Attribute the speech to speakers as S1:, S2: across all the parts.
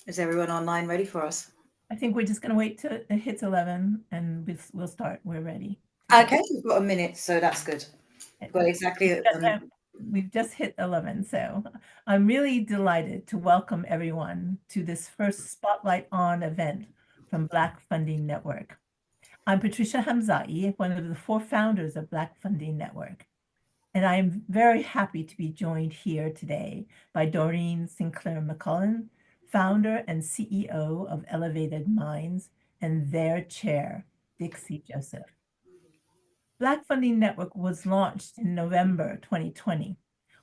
S1: Is everyone online ready for us?
S2: I think we're just going to wait till it hits 11 and we'll start. We're ready to go.
S1: Okay, we've got a minute, so that's good. We've got exactly
S2: We've just hit 11, so I'm really delighted to welcome everyone to this first Spotlight On event from Black Funding Network. I'm Patricia Hamzai, one of the 4 founders of Black Funding Network, and I am very happy to be joined here today by Doreen Sinclair-McCollin, founder and CEO of Elevated Minds, and their chair, Dixie Joseph. Black Funding Network was launched in November 2020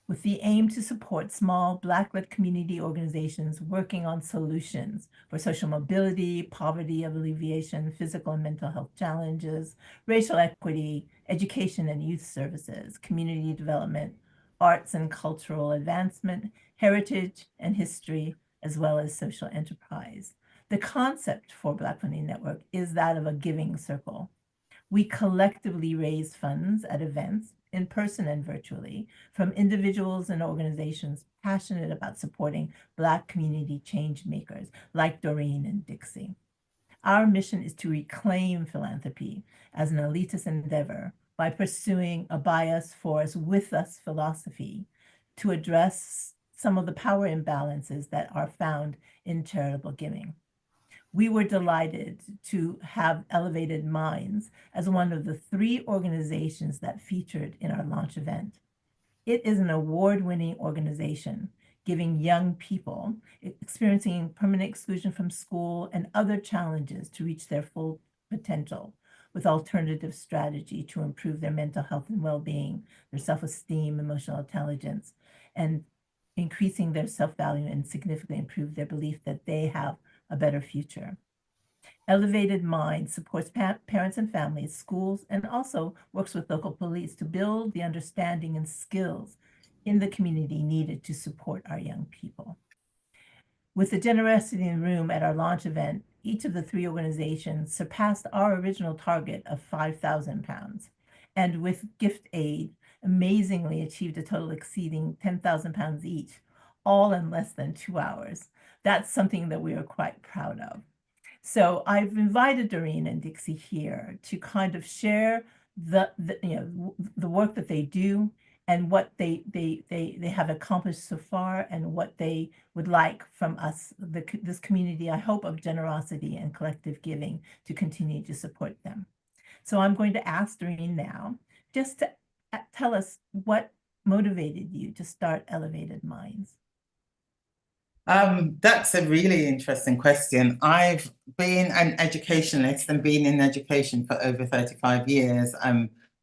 S2: with the aim to support small Black-led community organizations working on solutions for social mobility, poverty alleviation, physical and mental health challenges, racial equity, education and youth services, community development, arts and cultural advancement, heritage and history, as well as social enterprise. The concept for Black Funding Network is that of a giving circle. We collectively raise funds at events, in person and virtually, from individuals and organizations passionate about supporting Black community change makers like Doreen and Dixie. Our mission is to reclaim philanthropy as an elitist endeavor by pursuing a bias for us, with us philosophy to address some of the power imbalances that are found in charitable giving. We were delighted to have Elevated Minds as one of the 3 organizations that featured in our launch event. It is an award-winning organization giving young people experiencing permanent exclusion from school and other challenges to reach their full potential with alternative strategy to improve their mental health and well-being, their self-esteem, emotional intelligence, and increasing their self-value and significantly improve their belief that they have a better future. Elevated Minds supports parents and families, schools, and also works with local police to build the understanding and skills in the community needed to support our young people. With the generosity in the room at our launch event, each of the 3 organizations surpassed our original target of £5,000, and with gift aid, amazingly achieved a total exceeding £10,000 each, all in less than 2 hours. That's something that we are quite proud of. So I've invited Doreen and Dixie here to kind of share the work that they do and what they have accomplished so far and what they would like from us, this community, I hope, of generosity and collective giving to continue to support them. So I'm going to ask Doreen now just to tell us what motivated you to start Elevated Minds.
S3: That's a really interesting question. I've been an educationalist and been in education for over 35 years.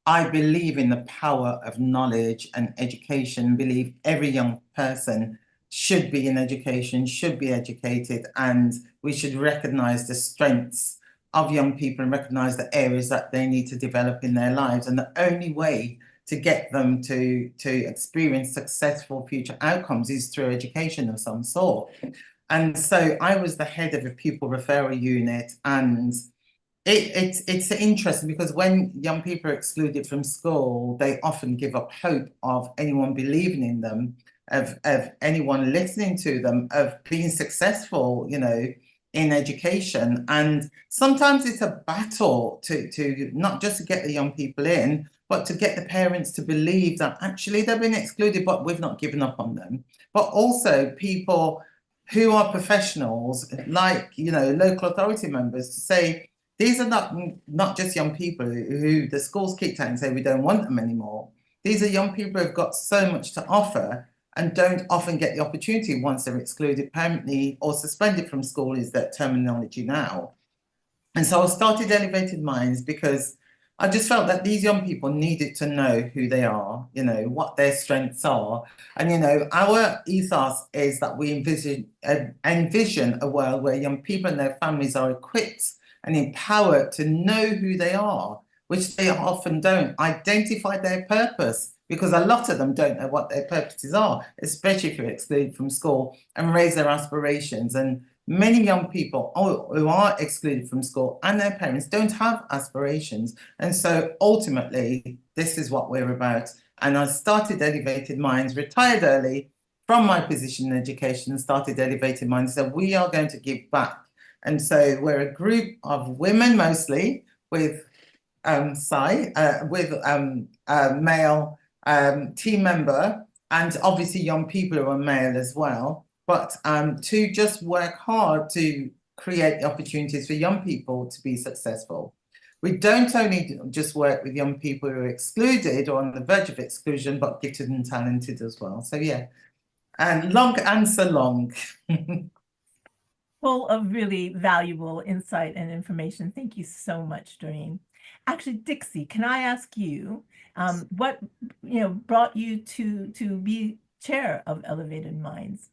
S3: I believe in the power of knowledge and education, believe every young person should be in education, should be educated, and we should recognize the strengths of young people and recognize the areas that they need to develop in their lives. And the only way to get them to experience successful future outcomes is through education of some sort. And so I was the head of a pupil referral unit, and it's interesting because when young people are excluded from school, they often give up hope of anyone believing in them, of anyone listening to them, of being successful, in education. And sometimes it's a battle to not just to get the young people in, but to get the parents to believe that actually they've been excluded, but we've not given up on them. But also people who are professionals, like, local authority members, to say, these are not just young people who the schools kicked out and say we don't want them anymore. These are young people who've got so much to offer and don't often get the opportunity once they're excluded permanently or suspended from school, is that terminology now. And so I started Elevated Minds because I just felt that these young people needed to know who they are, what their strengths are. And, our ethos is that we envision a world where young people and their families are equipped and empowered to know who they are, which they often don't, identify their purpose, because a lot of them don't know what their purposes are, especially if you're excluded from school, and raise their aspirations. And many young people who are excluded from school and their parents don't have aspirations. And so ultimately, this is what we're about. And I started Elevated Minds, retired early, from my position in education and started Elevated Minds. So we are going to give back. And so we're a group of women mostly with male team member, and obviously young people who are male as well, but to just work hard to create opportunities for young people to be successful. We don't only just work with young people who are excluded or on the verge of exclusion, but gifted and talented as well. So yeah, and long answer long.
S2: Full of really valuable insight and information. Thank you so much, Doreen. Actually, Dixie, can I ask you what brought you to be chair of Elevated Minds?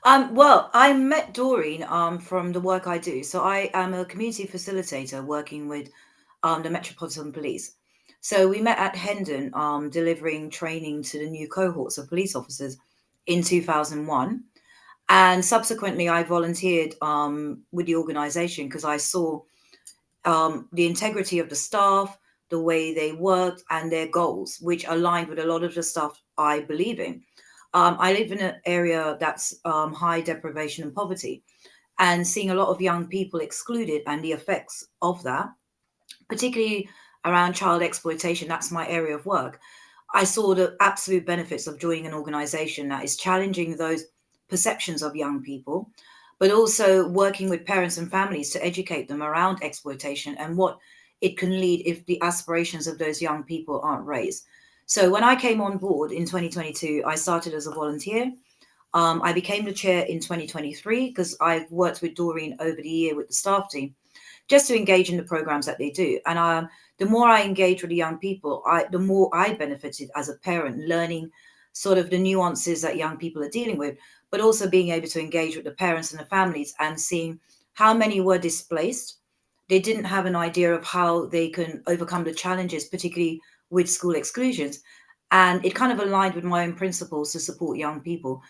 S1: Well, I met Doreen from the work I do. So I am a community facilitator working with the Metropolitan Police. So we met at Hendon delivering training to the new cohorts of police officers in 2001. And subsequently, I volunteered with the organization because I saw the integrity of the staff, the way they worked, and their goals, which aligned with a lot of the stuff I believe in. I live in an area that's high deprivation and poverty, and seeing a lot of young people excluded and the effects of that, particularly around child exploitation, that's my area of work. I saw the absolute benefits of joining an organization that is challenging those perceptions of young people, but also working with parents and families to educate them around exploitation and what it can lead if the aspirations of those young people aren't raised. So when I came on board in 2022, I started as a volunteer. I became the chair in 2023 because I've worked with Doreen over the year with the staff team just to engage in the programs that they do. And the more I engage with the young people, the more I benefited as a parent, learning sort of the nuances that young people are dealing with, but also being able to engage with the parents and the families and seeing how many were displaced. They didn't have an idea of how they can overcome the challenges, particularly with school exclusions. And it kind of aligned with my own principles to support young people,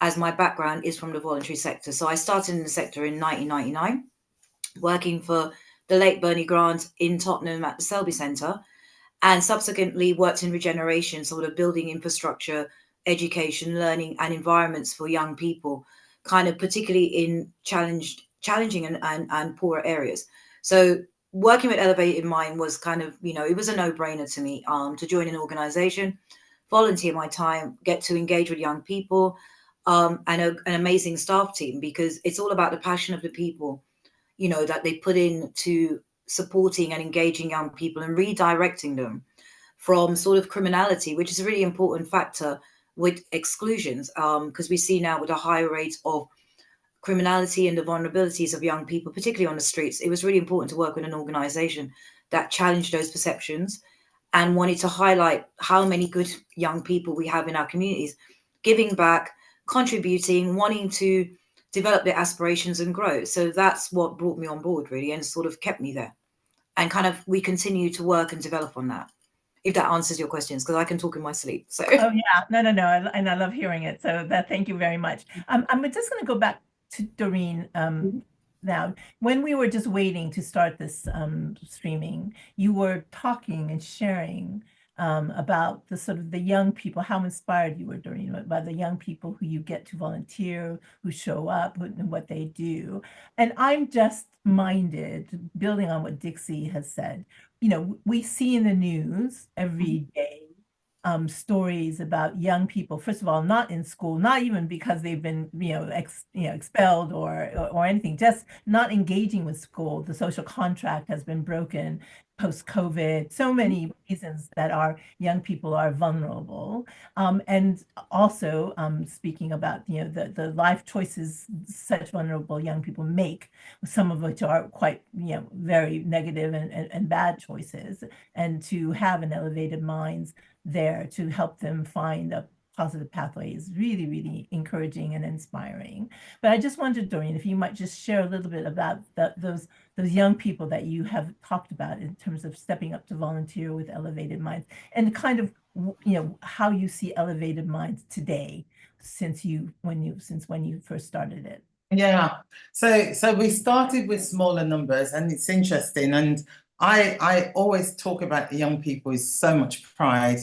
S1: as my background is from the voluntary sector. So I started in the sector in 1999, working for the late Bernie Grant in Tottenham at the Selby Centre, and subsequently worked in regeneration, sort of building infrastructure, education, learning, and environments for young people, kind of particularly in challenging and poorer areas. So working with Elevated Mind was kind of, it was a no-brainer to me to join an organization, volunteer my time, get to engage with young people, and an amazing staff team, because it's all about the passion of the people, that they put into supporting and engaging young people and redirecting them from sort of criminality, which is a really important factor with exclusions, because we see now with a high rate of criminality and the vulnerabilities of young people, particularly on the streets. It was really important to work with an organization that challenged those perceptions and wanted to highlight how many good young people we have in our communities, giving back, contributing, wanting to develop their aspirations and grow. So that's what brought me on board, really, and sort of kept me there. And kind of we continue to work and develop on that, if that answers your questions, because I can talk in my sleep. So.
S2: Oh yeah, no, and I love hearing it. So thank you very much. I'm just going to go back to Doreen now. When we were just waiting to start this streaming, you were talking and sharing about the sort of the young people, how inspired you were, Doreen, by the young people who you get to volunteer, who show up, and what they do. And I'm just minded, building on what Dixie has said, we see in the news every day stories about young people, first of all, not in school, not even because they've been, expelled or anything, just not engaging with school. The social contract has been broken post-COVID, so many reasons that our young people are vulnerable. And also speaking about, the life choices such vulnerable young people make, some of which are quite, very negative and bad choices, and to have an Elevated Minds there to help them find a positive pathway is really, really encouraging and inspiring. But I just wondered, Doreen, if you might just share a little bit about those young people that you have talked about in terms of stepping up to volunteer with Elevated Minds, and kind of, how you see Elevated Minds today since when you first started it.
S3: Yeah, so we started with smaller numbers, and it's interesting, and I always talk about the young people with so much pride.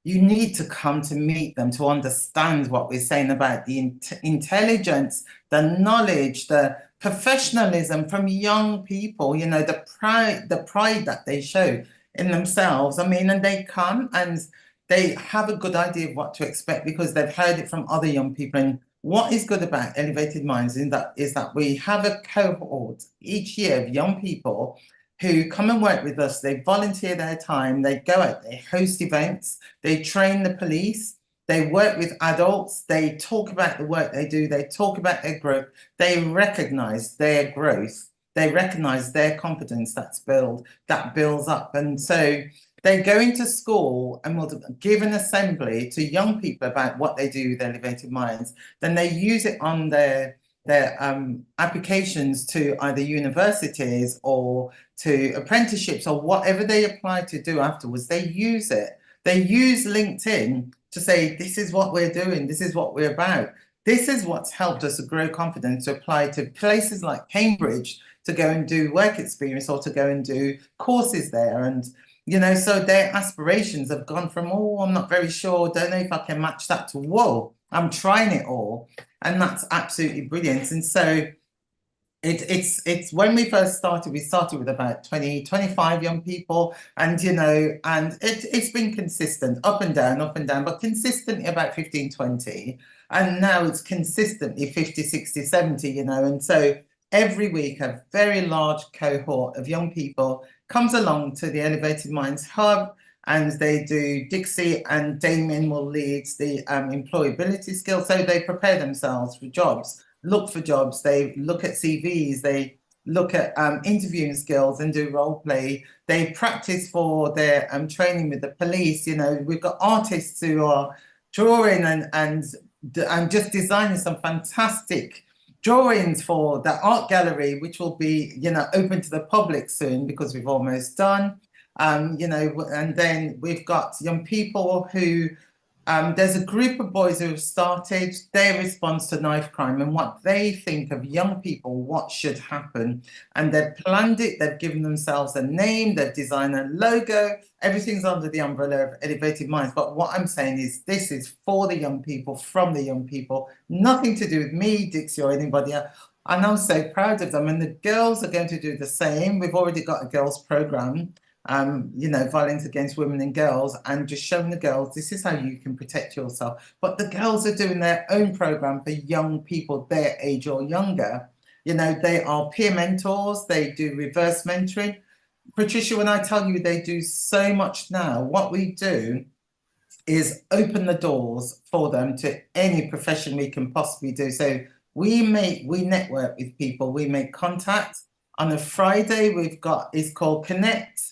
S3: you need to come to meet them to understand what we're saying about the intelligence, the knowledge, the professionalism from young people, you know, the pride that they show in themselves. I mean, and they come and they have a good idea of what to expect because they've heard it from other young people. And what is good about Elevated Minds is that we have a cohort each year of young people who come and work with us. They volunteer their time, they go out, they host events, they train the police, they work with adults, they talk about the work they do, they talk about their growth, they recognize their growth, they recognize their competence that builds up. And so they go into school and will give an assembly to young people about what they do with Elevated Minds. Then they use it on their applications to either universities or to apprenticeships or whatever they apply to do afterwards. They use it. They use LinkedIn to say, this is what we're doing. This is what we're about. This is what's helped us to grow confidence to apply to places like Cambridge to go and do work experience or to go and do courses there. And, you know, so their aspirations have gone from, oh, I'm not very sure, don't know if I can match that, to, whoa, I'm trying it all. And that's absolutely brilliant. And so it's when we first started, we started with about 20, 25 young people, and you know, and it's been consistent, up and down, but consistently about 15, 20. And now it's consistently 50, 60, 70, you know, and so every week a very large cohort of young people comes along to the Elevated Minds Hub, and they do Dixie, and Damien will lead the employability skills. So they prepare themselves for jobs, look for jobs, they look at CVs, they look at interviewing skills and do role play. They practice for their training with the police. You know, we've got artists who are drawing and just designing some fantastic drawings for the art gallery, which will be, you know, open to the public soon because we've almost done. You know, and then we've got young people who, there's a group of boys who have started their response to knife crime and what they think of young people, what should happen. And they've planned it, they've given themselves a name, they've designed a logo, everything's under the umbrella of Elevated Minds. But what I'm saying is this is for the young people, from the young people, nothing to do with me, Dixie, or anybody else. And I'm so proud of them. And the girls are going to do the same. We've already got a girls' program. You know, violence against women and girls, and just showing the girls this is how you can protect yourself. But the girls are doing their own program for young people their age or younger. You know, they are peer mentors, they do reverse mentoring. Patricia, when I tell you they do so much now, what we do is open the doors for them to any profession we can possibly do. So we network with people, we make contact. On a Friday, we've got, it's called Connect,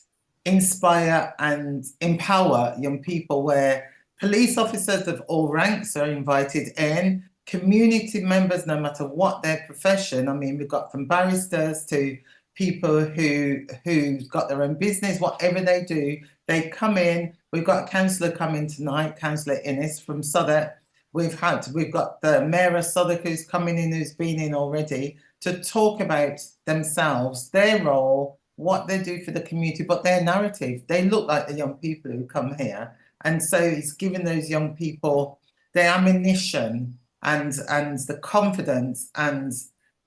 S3: Inspire and Empower Young People, where police officers of all ranks are invited in, community members, no matter what their profession. I mean, we've got from barristers to people who've got their own business, whatever they do, they come in. We've got a councillor coming tonight, Councillor Innes from Southwark. We've got the Mayor of Southwark who's coming in, who's been in already, to talk about themselves, their role, what they do for the community, but their narrative. They look like the young people who come here. And so it's giving those young people their ammunition and the confidence and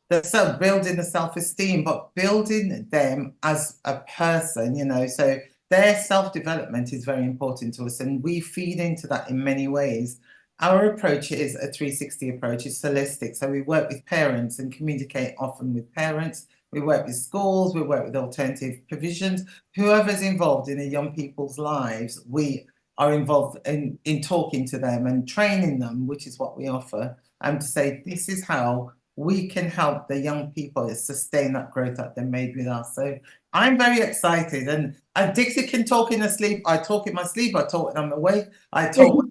S3: the building the self-esteem, but building them as a person, you know. So their self-development is very important to us, and we feed into that in many ways. Our approach is a 360 approach, it's holistic. So we work with parents and communicate often with parents. We work with schools, we work with alternative provisions. Whoever's involved in the young people's lives, we are involved in talking to them and training them, which is what we offer, and to say, this is how we can help the young people sustain that growth that they made with us. So I'm very excited. And Dixie can talk in her sleep. I talk in my sleep. I talk when I'm awake. I talk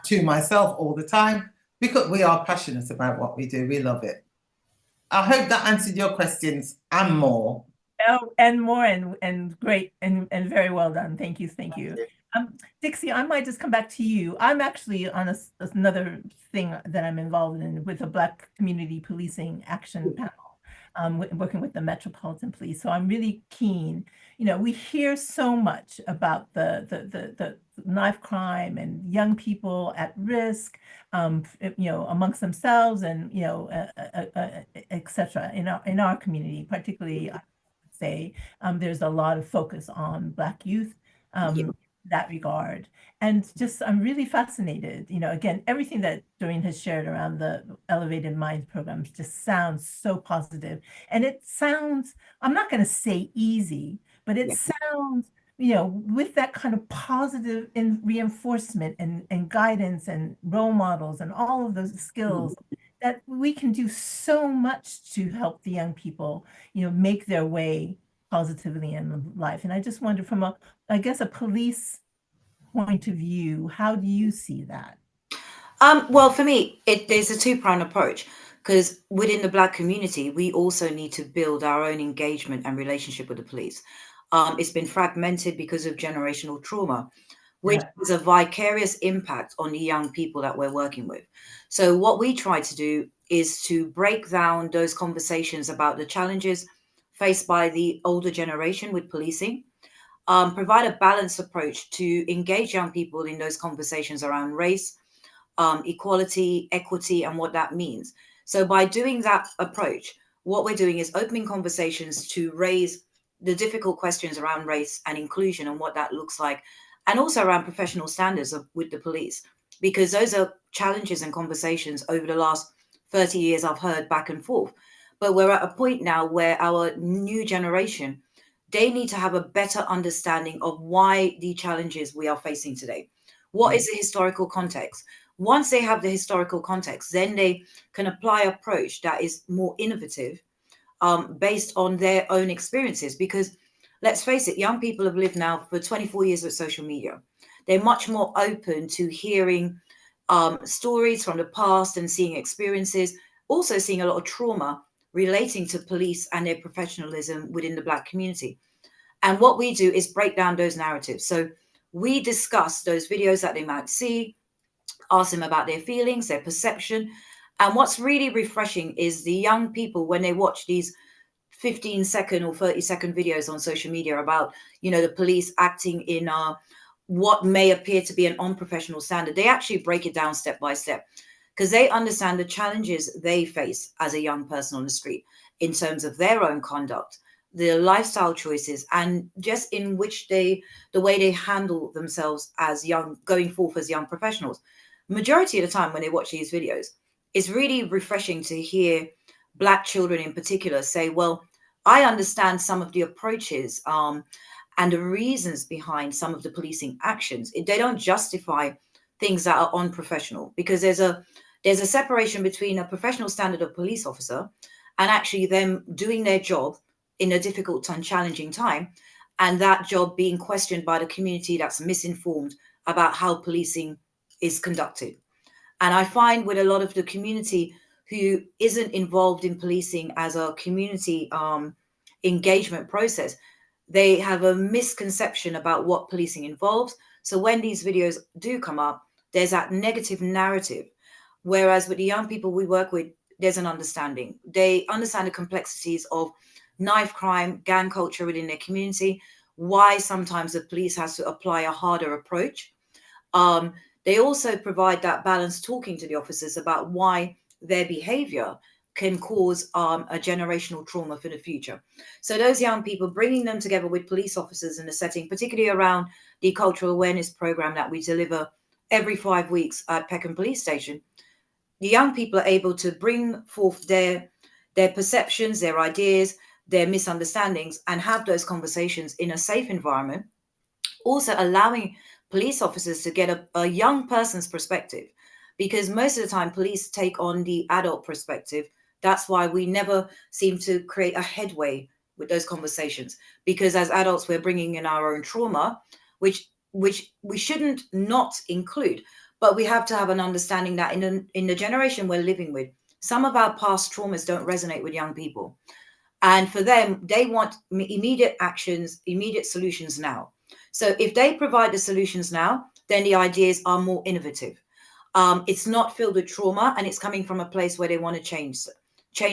S3: to myself all the time, because we are passionate about what we do. We love it. I hope that answered your questions and more.
S2: Oh, and more, and great, and very well done. Thank you. Dixie, I might just come back to you. I'm actually on another thing that I'm involved in with the Black Community Policing Action Panel, working with the Metropolitan Police. So I'm really keen. You know, we hear so much about the knife crime and young people at risk, amongst themselves and, et cetera, in our community, particularly, I would say, there's a lot of focus on Black youth, in that regard. And just, I'm really fascinated, again, everything that Doreen has shared around the Elevated Minds programs just sounds so positive. And it sounds, I'm not going to say easy, but it sounds, with that kind of positive reinforcement and guidance and role models and all of those skills, that we can do so much to help the young people, make their way positively in life. And I just wonder, from a police point of view, how do you see that?
S1: Well, for me, there's a two-pronged approach, because within the Black community, we also need to build our own engagement and relationship with the police. It's been fragmented because of generational trauma, which has a vicarious impact on the young people that we're working with. So what we try to do is to break down those conversations about the challenges faced by the older generation with policing, provide a balanced approach to engage young people in those conversations around race, equality, equity, and what that means. So by doing that approach, what we're doing is opening conversations to raise the difficult questions around race and inclusion and what that looks like, and also around professional standards with the police, because those are challenges and conversations over the last 30 years I've heard back and forth. But we're at a point now where our new generation, they need to have a better understanding of why the challenges we are facing today. What is the historical context? Once they have the historical context, then they can apply approach that is more innovative, based on their own experiences. Because let's face it, young people have lived now for 24 years with social media. They're much more open to hearing stories from the past and seeing experiences, also seeing a lot of trauma relating to police and their professionalism within the Black community. And what we do is break down those narratives. So we discuss those videos that they might see, ask them about their feelings, their perception. And what's really refreshing is the young people, when they watch these 15-second or 30-second videos on social media about, the police acting in what may appear to be an unprofessional standard, they actually break it down step by step, because they understand the challenges they face as a young person on the street in terms of their own conduct, their lifestyle choices, and just in which the way they handle themselves as going forth as young professionals. Majority of the time when they watch these videos, it's really refreshing to hear Black children in particular say, well, I understand some of the approaches and the reasons behind some of the policing actions. They don't justify things that are unprofessional, because there's a separation between a professional standard of police officer and actually them doing their job in a difficult and challenging time, and that job being questioned by the community that's misinformed about how policing is conducted. And I find with a lot of the community who isn't involved in policing as a community engagement process, they have a misconception about what policing involves. So when these videos do come up, there's that negative narrative. Whereas with the young people we work with, there's an understanding. They understand the complexities of knife crime, gang culture within their community, why sometimes the police has to apply a harder approach. They also provide that balance, talking to the officers about why their behavior can cause a generational trauma for the future. So those young people, bringing them together with police officers in a setting, particularly around the cultural awareness program that we deliver every 5 weeks at Peckham Police Station, the young people are able to bring forth their perceptions, their ideas, their misunderstandings, and have those conversations in a safe environment, also allowing police officers to get a young person's perspective, because most of the time police take on the adult perspective. That's why we never seem to create a headway with those conversations, because as adults we're bringing in our own trauma, which we shouldn't not include, but we have to have an understanding that in the generation we're living with, some of our past traumas don't resonate with young people, and for them they want immediate actions, immediate solutions now. So if they provide the solutions now, then the ideas are more innovative. It's not filled with trauma, and it's coming from a place where they want to change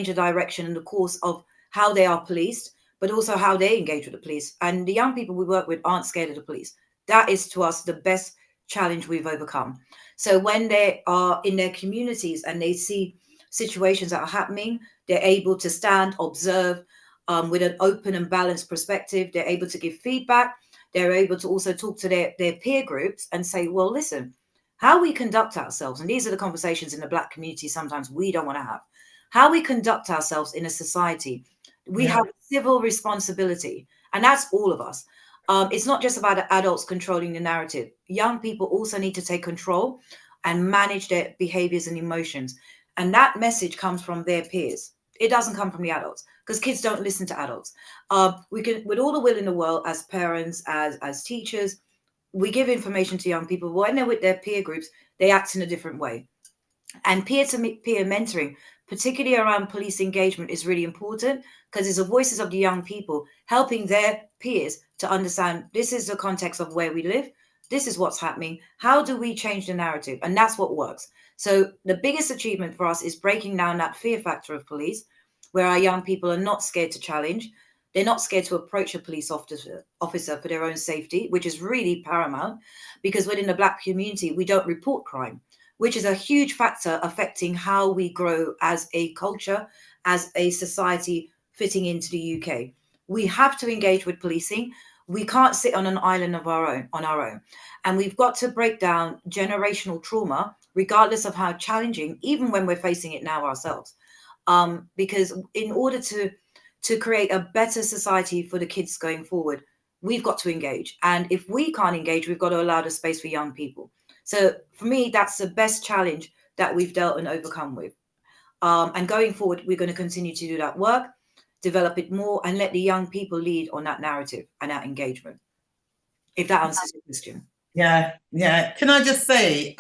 S1: the direction and the course of how they are policed, but also how they engage with the police. And the young people we work with aren't scared of the police. That is to us the best challenge we've overcome. So when they are in their communities and they see situations that are happening, they're able to stand, observe with an open and balanced perspective. They're able to give feedback. They're able to also talk to their peer groups and say, well, listen, how we conduct ourselves, and these are the conversations in the Black community sometimes we don't want to have, how we conduct ourselves in a society. We
S3: Yeah.
S1: have civil responsibility, and that's all of us. It's not just about the adults controlling the narrative. Young people also need to take control and manage their behaviors and emotions. And that message comes from their peers. It doesn't come from the adults because kids don't listen to adults. We can, with all the will in the world, as parents, as teachers, we give information to young people. When they're with their peer groups, they act in a different way. And peer-to-peer mentoring, particularly around police engagement, is really important because it's the voices of the young people helping their peers to understand this is the context of where we live. This is what's happening. How do we change the narrative? And that's what works. So the biggest achievement for us is breaking down that fear factor of police, where our young people are not scared to challenge. They're not scared to approach a police officer for their own safety, which is really paramount because within the Black community, we don't report crime, which is a huge factor affecting how we grow as a culture, as a society fitting into the UK. We have to engage with policing. We can't sit on an island of our own. And we've got to break down generational trauma, regardless of how challenging, even when we're facing it now ourselves. Because in order to create a better society for the kids going forward, we've got to engage. And if we can't engage, we've got to allow the space for young people. So for me, that's the best challenge that we've dealt and overcome with. And going forward, we're going to continue to do that work, develop it more, and let the young people lead on that narrative and that engagement. If that answers your question.
S3: Yeah, yeah. Can I just say,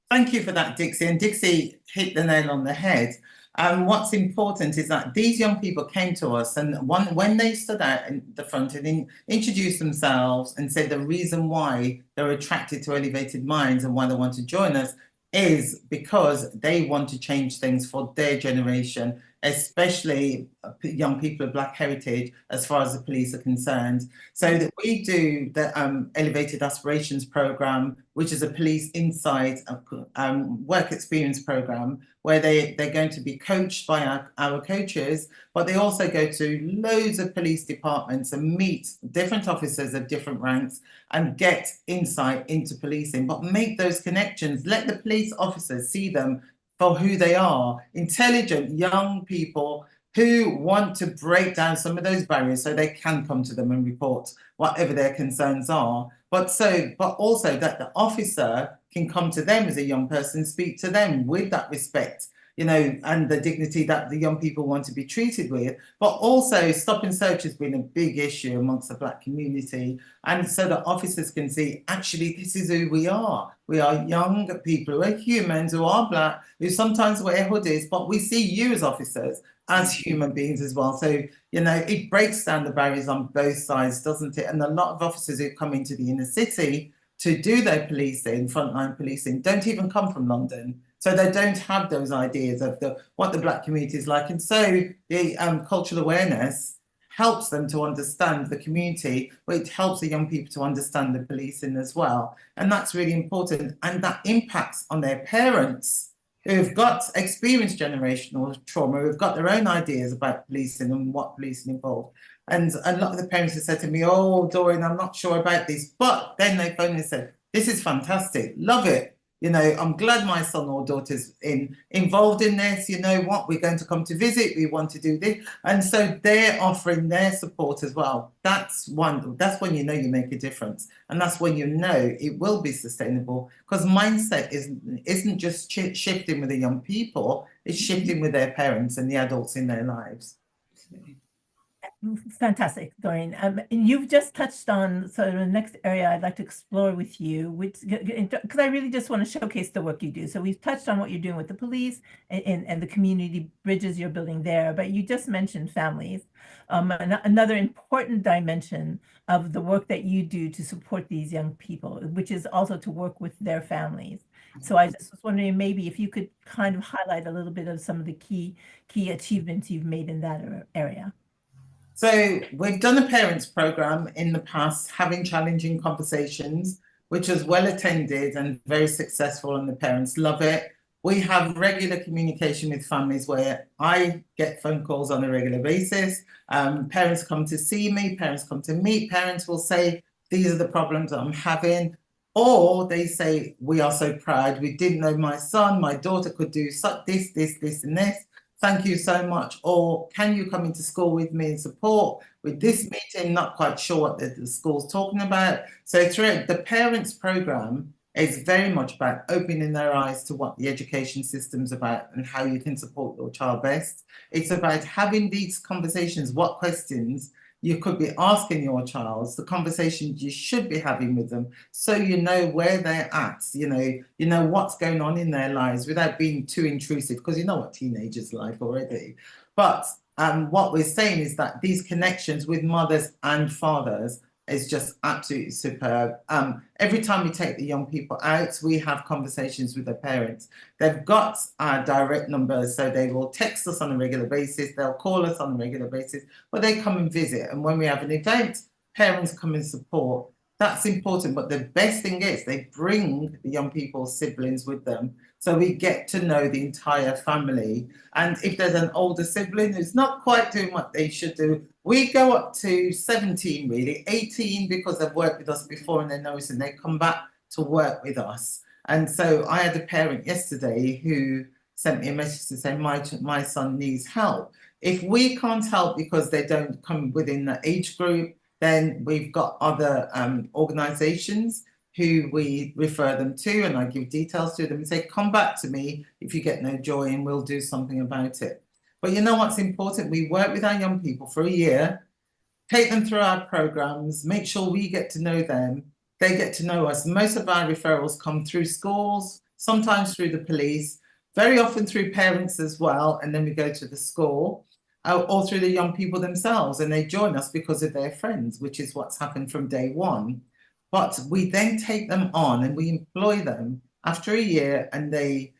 S3: thank you for that, Dixie. And Dixie hit the nail on the head. What's important is that these young people came to us, and when they stood out in the front and introduced themselves and said the reason why they're attracted to Elevated Minds and why they want to join us is because they want to change things for their generation, especially young people of Black heritage, as far as the police are concerned. So that we do the Elevated Aspirations program, which is a police insight work experience program, where they're going to be coached by our coaches, but they also go to loads of police departments and meet different officers of different ranks and get insight into policing, but make those connections. Let the police officers see them for who they are, intelligent young people who want to break down some of those barriers so they can come to them and report whatever their concerns are. But also that the officer can come to them as a young person, speak to them with that respect, you know, and the dignity that the young people want to be treated with. But also stop and search has been a big issue amongst the Black community. And so that officers can see, actually, this is who we are. We are young people who are humans, who are Black, who sometimes wear hoodies, but we see you as officers as human beings as well. So, you know, it breaks down the barriers on both sides, doesn't it? And a lot of officers who come into the inner city to do their policing, frontline policing, don't even come from London. So they don't have those ideas of what the Black community is like. And so the cultural awareness helps them to understand the community, but it helps the young people to understand the policing as well. And that's really important. And that impacts on their parents, who've got experienced generational trauma, who've got their own ideas about policing and what policing involves. And a lot of the parents have said to me, oh, Doreen, I'm not sure about this. But then they phoned and said, this is fantastic, love it. You know, I'm glad my son or daughter's involved in this. You know what, we're going to come to visit, we want to do this. And so they're offering their support as well. That's when you know you make a difference. And that's when you know it will be sustainable, because mindset isn't just shifting with the young people, it's shifting with their parents and the adults in their lives.
S2: Fantastic, Doreen. And you've just touched on sort of the next area I'd like to explore with you, which, because I really just want to showcase the work you do. So we've touched on what you're doing with the police and the community bridges you're building there, but you just mentioned families. Another important dimension of the work that you do to support these young people, which is also to work with their families. So I just was wondering maybe if you could kind of highlight a little bit of some of the key achievements you've made in that area.
S3: So we've done a parents program in the past, having challenging conversations, which was well attended and very successful, and the parents love it. We have regular communication with families where I get phone calls on a regular basis. Parents come to see me, parents come to meet, parents will say, these are the problems I'm having. Or they say, we are so proud. We didn't know my son, my daughter could do this, and this. Thank you so much. Or can you come into school with me and support with this meeting? Not quite sure what the school's talking about. So through the parents program is very much about opening their eyes to what the education system's about and how you can support your child best. It's about having these conversations, what questions you could be asking your child, the conversations you should be having with them, so you know where they're at, you know what's going on in their lives without being too intrusive, because you know what teenagers like already. But what we're saying is that these connections with mothers and fathers is just absolutely superb. Every time we take the young people out, we have conversations with their parents. They've got our direct numbers, so they will text us on a regular basis, they'll call us on a regular basis, but they come and visit. And when we have an event, parents come and support. That's important, but the best thing is they bring the young people's siblings with them, so we get to know the entire family. And if there's an older sibling who's not quite doing what they should do, we go up to 17, really, 18, because they've worked with us before and they know us and they come back to work with us. And so I had a parent yesterday who sent me a message to say, my son needs help. If we can't help because they don't come within the age group, then we've got other organisations who we refer them to, and I give details to them and say, come back to me if you get no joy and we'll do something about it. But you know what's important? We work with our young people for a year, take them through our programs, make sure we get to know them, they get to know us. Most of our referrals come through schools, sometimes through the police, very often through parents as well, and then we go to the school. Or through the young people themselves, and they join us because of their friends, which is what's happened from day one. But we then take them on and we employ them after a year, and they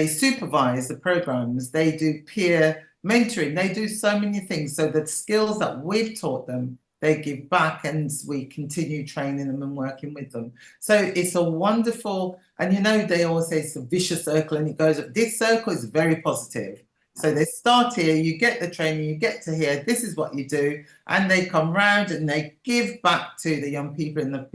S3: supervise the programs, they do peer mentoring, they do so many things. So the skills that we've taught them, they give back, and we continue training them and working with them. So it's a wonderful, and you know, they always say it's a vicious circle, and it goes up. This circle is very positive. So they start here, you get the training, you get to here, this is what you do, and they come round and they give back to the young people in the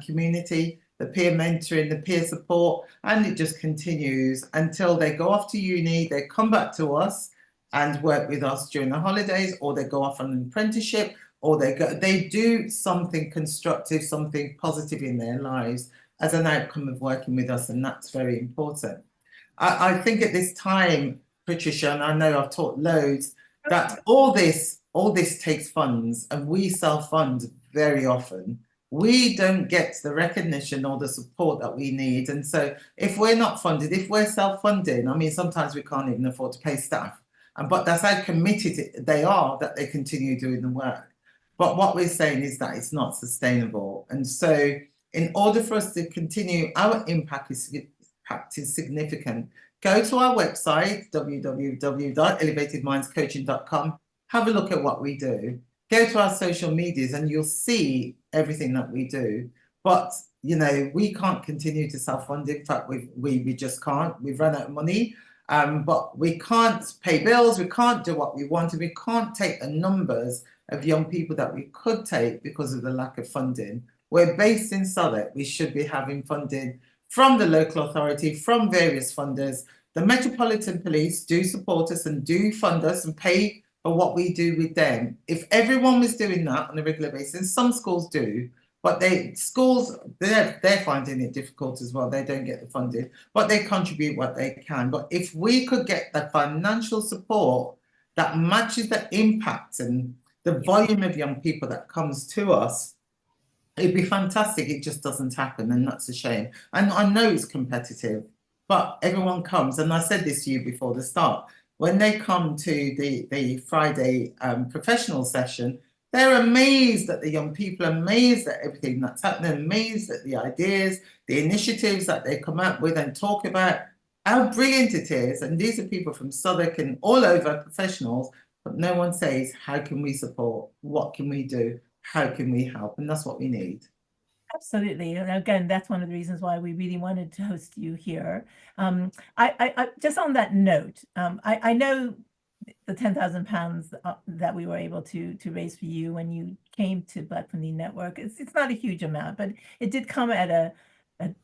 S3: community, the peer mentoring, the peer support, and it just continues until they go off to uni, they come back to us and work with us during the holidays, or they go off on an apprenticeship, or they do something constructive, something positive in their lives as an outcome of working with us, and that's very important. I think at this time, Patricia, and I know I've taught loads, that all this takes funds, and we self-fund very often. We don't get the recognition or the support that we need. And so if we're not funded, if we're self-funding, I mean, sometimes we can't even afford to pay staff. But that's how committed they are that they continue doing the work. But what we're saying is that it's not sustainable. And so in order for us to continue, our impact is significant. Go to our website, www.elevatedmindscoaching.com. Have a look at what we do. Go to our social medias and you'll see everything that we do. But, you know, we can't continue to self-fund. In fact, we just can't. We've run out of money. But we can't pay bills. We can't do what we want. And we can't take the numbers of young people that we could take because of the lack of funding. We're based in Southwark. We should be having funding from the local authority, from various funders. The Metropolitan Police do support us and do fund us and pay for what we do with them. If everyone was doing that on a regular basis, some schools do, but they're finding it difficult as well. They don't get the funding, but they contribute what they can. But if we could get the financial support that matches the impact and the volume of young people that comes to us, it'd be fantastic. It just doesn't happen, and that's a shame. And I know it's competitive, but everyone comes, and I said this to you before the start, when they come to the Friday professional session, they're amazed at the young people, amazed at everything that's happening, amazed at the ideas, the initiatives that they come up with and talk about, how brilliant it is. And these are people from Southwark and all over, professionals, but no one says, how can we support? What can we do? How can we help? And that's what we need.
S2: Absolutely. And again, that's one of the reasons why we really wanted to host you here. I just on that note, I know the £10,000 that we were able to raise for you when you came to Black Funding Network. It's not a huge amount, but it did come at a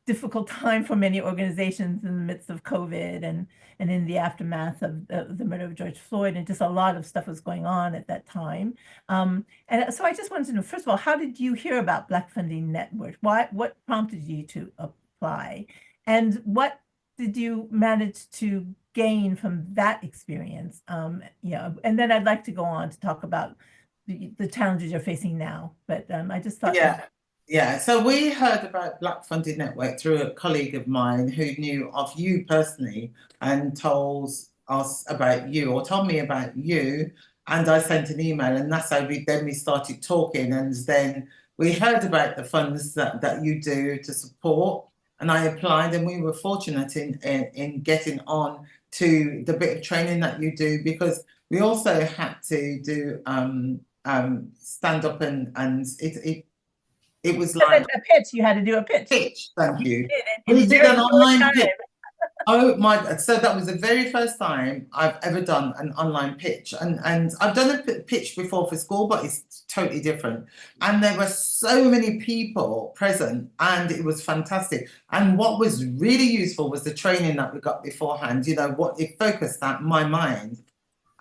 S2: difficult time for many organizations in the midst of COVID and in the aftermath of the murder of George Floyd, and just a lot of stuff was going on at that time. And so I just wanted to know, first of all, how did you hear about Black Funding Network? What prompted you to apply? And what did you manage to gain from that experience? And then I'd like to go on to talk about the challenges you're facing now. But I just thought.
S3: Yeah, so we heard about Black Funded Network through a colleague of mine who knew of you personally and told us about you, or told me about you, and I sent an email, and that's how we started talking, and then we heard about the funds that you do to support, and I applied, and we were fortunate in getting on to the bit of training that you do, because we also had to do stand up and it was like
S2: a pitch. You had to do a pitch.
S3: Thank you.
S2: We did
S3: an online pitch. Oh my! So that was the very first time I've ever done an online pitch, and I've done a pitch before for school, but it's totally different. And there were so many people present, and it was fantastic. And what was really useful was the training that we got beforehand. You know what? It focused my mind,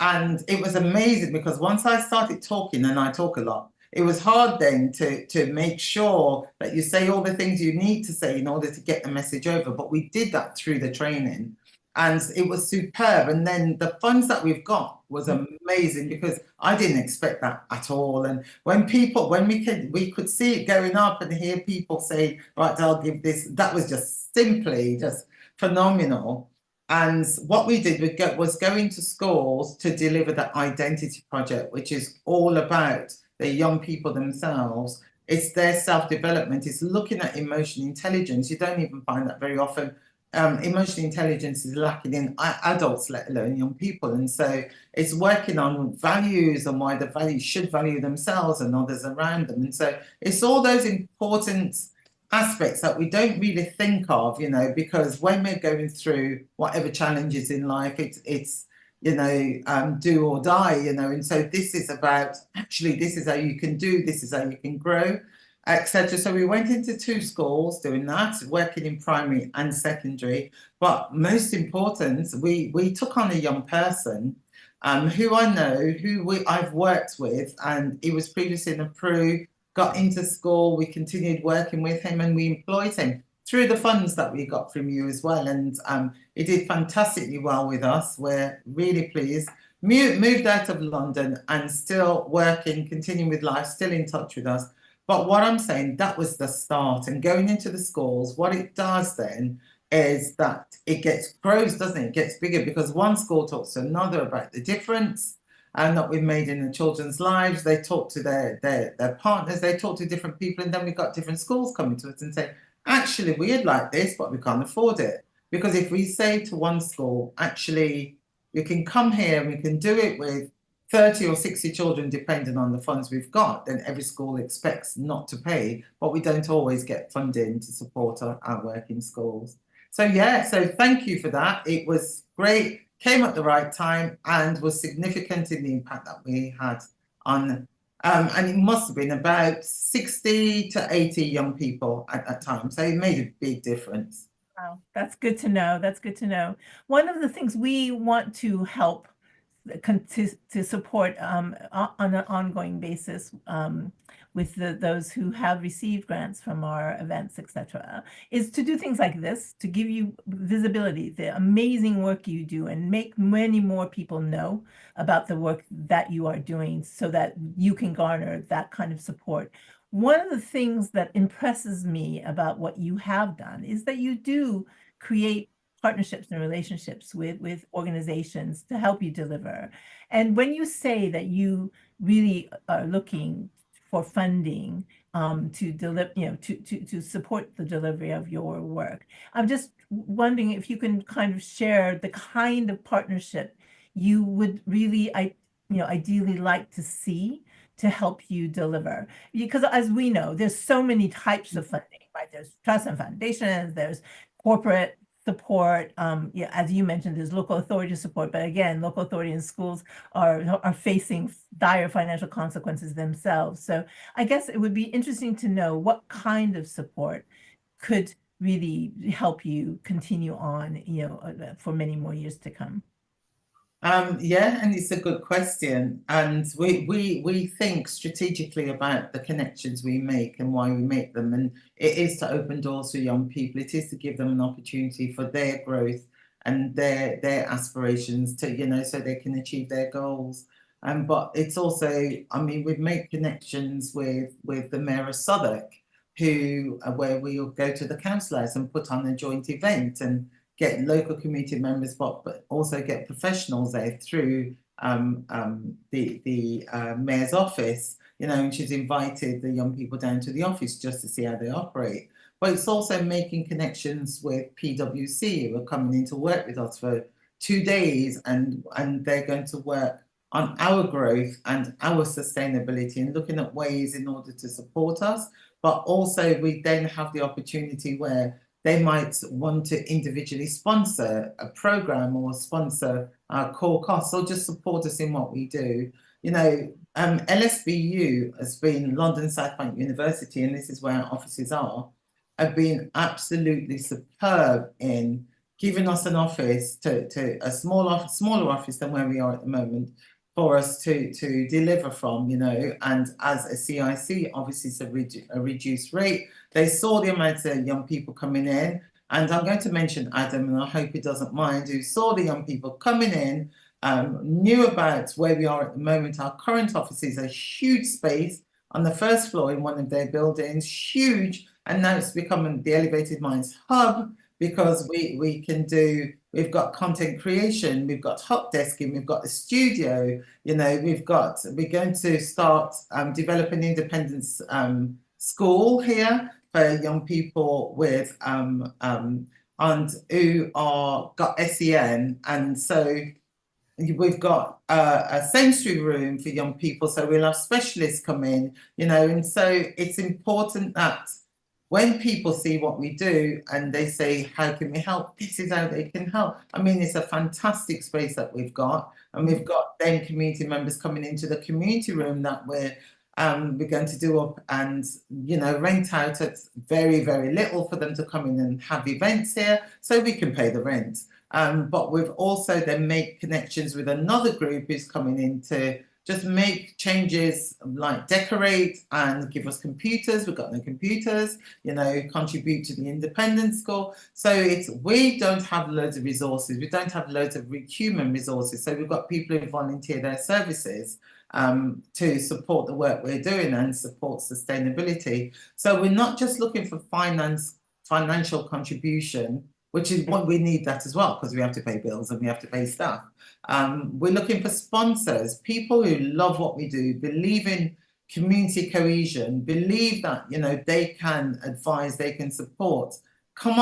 S3: and it was amazing because once I started talking, and I talk a lot, it was hard then to make sure that you say all the things you need to say in order to get the message over. But we did that through the training, and it was superb. And then the funds that we've got was amazing because I didn't expect that at all. And when we could see it going up and hear people say, right, I'll give this, that was just simply just phenomenal. And what we did was go into schools to deliver the identity project, which is all about the young people themselves. It's their self-development. It's looking at emotional intelligence. You don't even find that very often. Emotional intelligence is lacking in adults, let alone young people. And so it's working on values and why the values should value themselves and others around them. And so it's all those important aspects that we don't really think of, because when we're going through whatever challenges in life, it's do or die, and so this is about, actually, this is how you can do, this is how you can grow, etc. So we went into 2 schools doing that, working in primary and secondary. But most important, we took on a young person who I know, I've worked with, and he was previously in a Peru, got into school, we continued working with him, and we employed him through the funds that we got from you as well. And he did fantastically well with us. We're really pleased. Moved out of London and still working, continuing with life, still in touch with us. But what I'm saying, that was the start. And going into the schools, what it does then is that it grows, doesn't it? It gets bigger because one school talks to another about the difference that we've made in the children's lives. They talk to their partners, they talk to different people, and then we've got different schools coming to us and say, actually, we'd like this, but we can't afford it. Because if we say to one school, actually, we can come here and we can do it with 30 or 60 children, depending on the funds we've got, then every school expects not to pay, but we don't always get funding to support our work in schools. So thank you for that. It was great, came at the right time, and was significant in the impact that we had on and it must have been about 60 to 80 young people at that time. So it made a big difference.
S2: Wow, that's good to know. That's good to know. One of the things we want to help to support on an ongoing basis with those who have received grants from our events, etc., is to do things like this, to give you visibility, the amazing work you do, and make many more people know about the work that you are doing so that you can garner that kind of support. One of the things that impresses me about what you have done is that you do create partnerships and relationships with organizations to help you deliver. And when you say that you really are looking for funding to deliver, to support the delivery of your work, I'm just wondering if you can kind of share the kind of partnership you would really ideally like to see to help you deliver? Because as we know, there's so many types of funding, right? There's trust and foundations, there's corporate support. Yeah, as you mentioned, there's local authority support, but again, local authority and schools are facing dire financial consequences themselves. So I guess it would be interesting to know what kind of support could really help you continue on, for many more years to come.
S3: Yeah, and it's a good question. And we think strategically about the connections we make and why we make them. And it is to open doors for young people. It is to give them an opportunity for their growth and their aspirations to, so they can achieve their goals. But it's also, I mean, we've made connections with the Mayor of Southwark, where we'll go to the councillors and put on a joint event and get local community members, but also get professionals there through the mayor's office, and she's invited the young people down to the office just to see how they operate. But it's also making connections with PwC, who are coming in to work with us for 2 days, and they're going to work on our growth and our sustainability and looking at ways in order to support us. But also we then have the opportunity where they might want to individually sponsor a program or sponsor our core costs or just support us in what we do. LSBU has been London South Bank University, and this is where our offices are, have been absolutely superb in giving us an office to a smaller office than where we are at the moment for us to deliver from, and as a CIC, obviously it's a reduced rate. They saw the amount of young people coming in, and I'm going to mention Adam, and I hope he doesn't mind, who saw the young people coming in, knew about where we are at the moment. Our current office is a huge space on the first floor in one of their buildings, huge, and now it's becoming the Elevated Minds hub, because we've got content creation, we've got hot desking, we've got a studio, we're going to start developing independence school here for young people with and who got SEN, and so we've got a sensory room for young people, so we'll have specialists come in, and so it's important that when people see what we do and they say, how can we help? This is how they can help. I mean, it's a fantastic space that we've got. And we've got then community members coming into the community room that we're going to do up and, rent out at very, very little for them to come in and have events here so we can pay the rent. But we've also then made connections with another group who's coming in to just make changes like decorate and give us computers. We've got no computers, contribute to the independent school. So we don't have loads of resources. We don't have loads of human resources. So we've got people who volunteer their services to support the work we're doing and support sustainability. So we're not just looking for financial contribution, which is what we need that as well, because we have to pay bills and we have to pay staff. We're looking for sponsors, people who love what we do, believe in community cohesion, believe that, they can advise, they can support. Come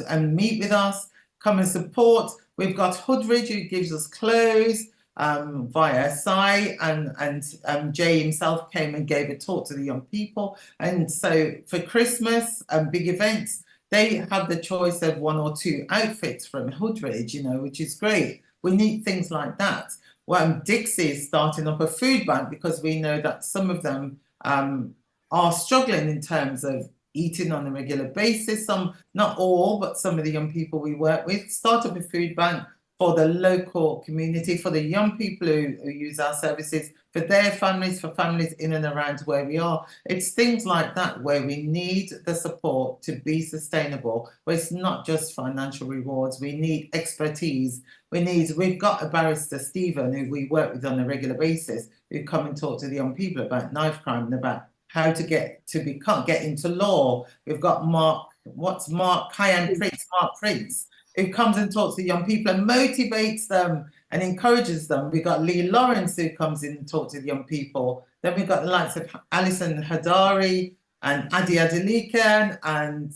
S3: and meet with us, come and support. We've got Hoodridge, who gives us clothes via SI, and Jay himself came and gave a talk to the young people. And so for Christmas and big events, they have the choice of 1 or 2 outfits from Hoodridge, which is great. We need things like that. Well, Dixie is starting up a food bank because we know that some of them are struggling in terms of eating on a regular basis. Some, not all, but some of the young people we work with start up a food bank for the local community, for the young people who use our services, for their families, for families in and around where we are. It's things like that where we need the support to be sustainable, where it's not just financial rewards. We need expertise. We've got a barrister, Stephen, who we work with on a regular basis, who come and talk to the young people about knife crime and about how to get into law. We've got Mark Prince, who comes and talks to young people and motivates them and encourages them. We've got Lee Lawrence, who comes in and talks to the young people. Then we've got the likes of Alison Hadari and Adi Adelikan and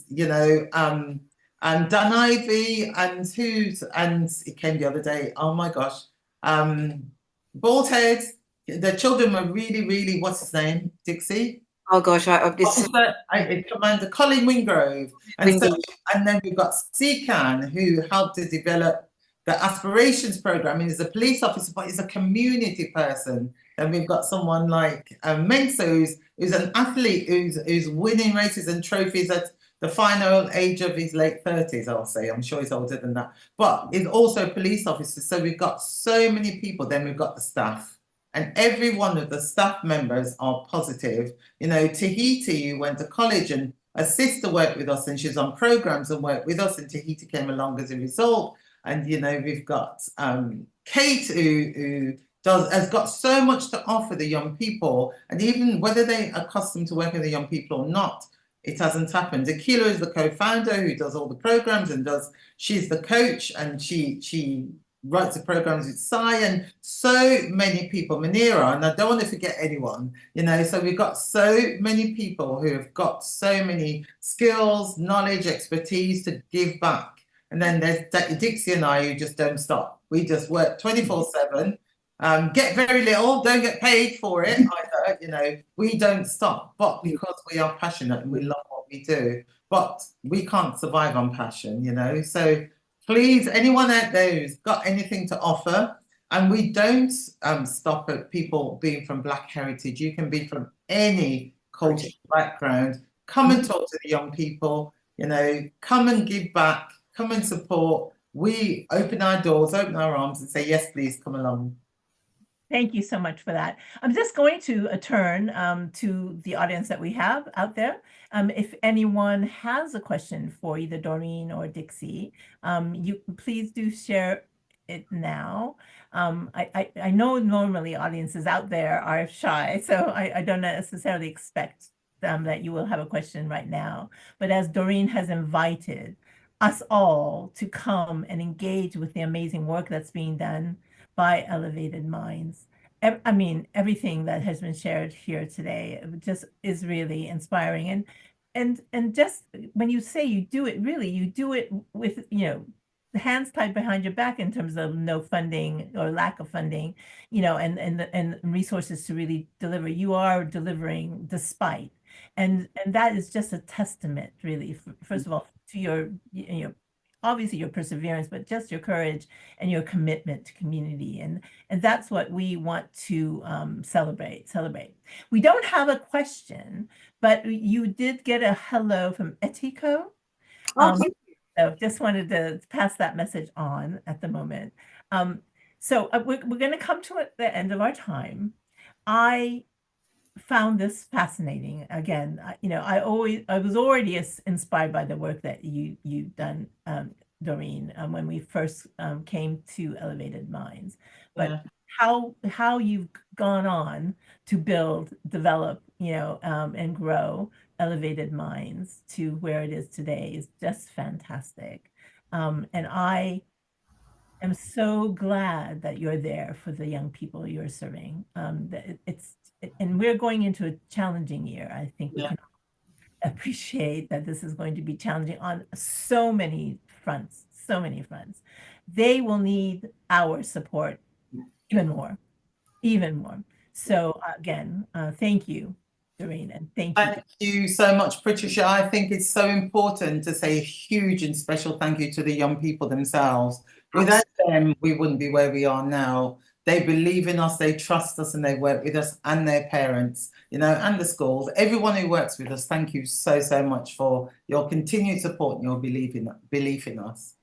S3: Dan Ivy and he came the other day. Oh my gosh. bald heads. The children were really, really, what's his name? Dixie?
S1: Oh gosh,
S3: Commander Colin Wingrove. And so, and then we've got Secan, who helped to develop the aspirations program. He's a police officer, but he's a community person. And we've got someone like Mensa, who's an athlete who's winning races and trophies at the final age of his late 30s, I'll say. I'm sure he's older than that. But he's also a police officer. So we've got so many people. Then we've got the staff. And every one of the staff members are positive. You know, Tahiti, who went to college, and a sister worked with us, and she's on programs and worked with us, and Tahiti came along as a result. And, you know, we've got Kate, who has got so much to offer the young people. And even whether they're accustomed to working with the young people or not, it hasn't happened. Akila is the co-founder who does all the programs and she's the coach, and she writes the programs with Sai, and so many people, Manira, and I don't want to forget anyone, you know, so we've got so many people who have got so many skills, knowledge, expertise to give back. And then there's Dixie and I, who just don't stop. We just work 24/7, get very little, don't get paid for it either, you know, we don't stop, but because we are passionate and we love what we do, but we can't survive on passion, you know, so please, anyone out there who's got anything to offer, and we don't stop at people being from Black heritage. You can be from any cultural background. Come and talk to the young people, you know, come and give back, come and support. We open our doors, open our arms and say, yes, please come along.
S2: Thank you so much for that. I'm just going to turn to the audience that we have out there. If anyone has a question for either Doreen or Dixie, you please do share it now. I know normally audiences out there are shy, so I don't necessarily expect that you will have a question right now. But as Doreen has invited us all to come and engage with the amazing work that's being done by Elevated Minds. I mean, everything that has been shared here today just is really inspiring. And just when you say you do it, really, you do it with, you know, the hands tied behind your back in terms of no funding or lack of funding, you know, and resources to really deliver. You are delivering despite, and that is just a testament, really, first of all, to your, you know, obviously your perseverance, but just your courage and your commitment to community. And that's what we want to celebrate. We don't have a question, but you did get a hello from Etiko. So just wanted to pass that message on at the moment. So we're going to come to the end of our time. I found this fascinating. Again, you know, I was already inspired by the work that you've done, Doreen, when we first came to Elevated Minds, but how you've gone on to build, develop, you know, and grow Elevated Minds to where it is today is just fantastic. And I am so glad that you're there for the young people you're serving. And we're going into a challenging year. I think we can appreciate that this is going to be challenging on so many fronts, They will need our support even more. So again, thank you, Doreen, and thank you.
S3: Thank you so much, Patricia. I think it's so important to say a huge and special thank you to the young people themselves. Without them, we wouldn't be where we are now. They believe in us, they trust us, and they work with us, and their parents, you know, and the schools. Everyone who works with us, thank you so much for your continued support and your belief in us.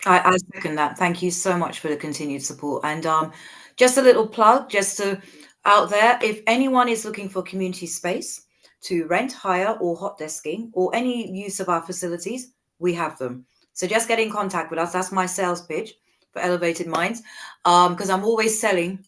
S1: I second that. Thank you so much for the continued support. And just a little plug, just to out there, if anyone is looking for community space to rent, hire, or hot desking, or any use of our facilities, we have them. So just get in contact with us. That's my sales pitch for Elevated Minds, because I'm always selling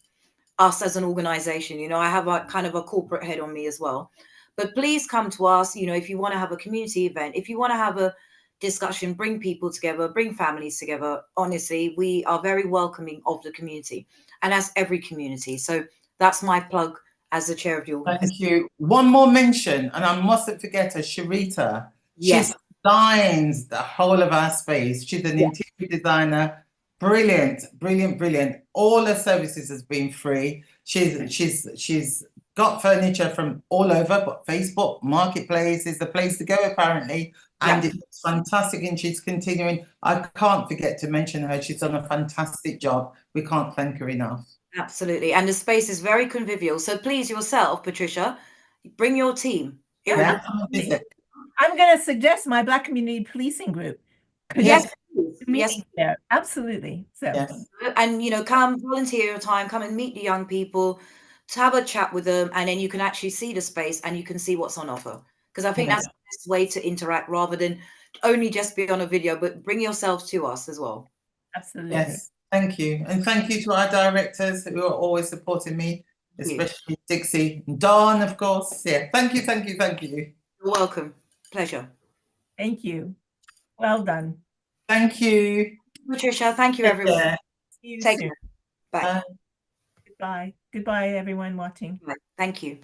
S1: us as an organization. You know, I have a kind of a corporate head on me as well. But please come to us, you know, if you want to have a community event, if you want to have a discussion, bring people together, bring families together. Honestly, we are very welcoming of the community, and as every community. So that's my plug as the chair of the organization.
S3: Thank you. One more mention, and I mustn't forget her, Sharita.
S1: Yes.
S3: She designs the whole of our space. She's an interior designer, Brilliant, brilliant, brilliant. All her services has been free. She's got furniture from all over, but Facebook Marketplace is the place to go apparently. And
S1: Yeah.
S3: it's fantastic, and she's continuing. I can't forget to mention her. She's done a fantastic job. We can't thank her enough.
S1: Absolutely. And the space is very convivial. So please yourself, Patricia, bring your team. It
S3: Yeah,
S1: will
S2: I'm going to suggest my Black Community Policing group.
S1: Yes, please.
S2: Meeting
S1: Yes.
S2: there. Absolutely. So
S3: yes.
S1: And, you know, come volunteer your time, come and meet the young people, to have a chat with them, and then you can actually see the space and you can see what's on offer. Because I think
S3: Yes.
S1: that's the best way to interact rather than only just be on a video, but bring yourselves to us as well.
S2: absolutely.
S3: Yes, thank you. And thank you to our directors who are always supporting me, especially Dixie and Dawn, of course. Yeah, thank you, thank you, thank you.
S1: You're welcome. Pleasure.
S2: Thank you. Well done.
S3: Thank you.
S1: Patricia, thank you,
S3: Take
S1: everyone.
S3: care.
S2: See you
S1: Take
S2: soon.
S1: care. Bye.
S2: Goodbye. Goodbye, everyone watching.
S1: Bye. Thank you.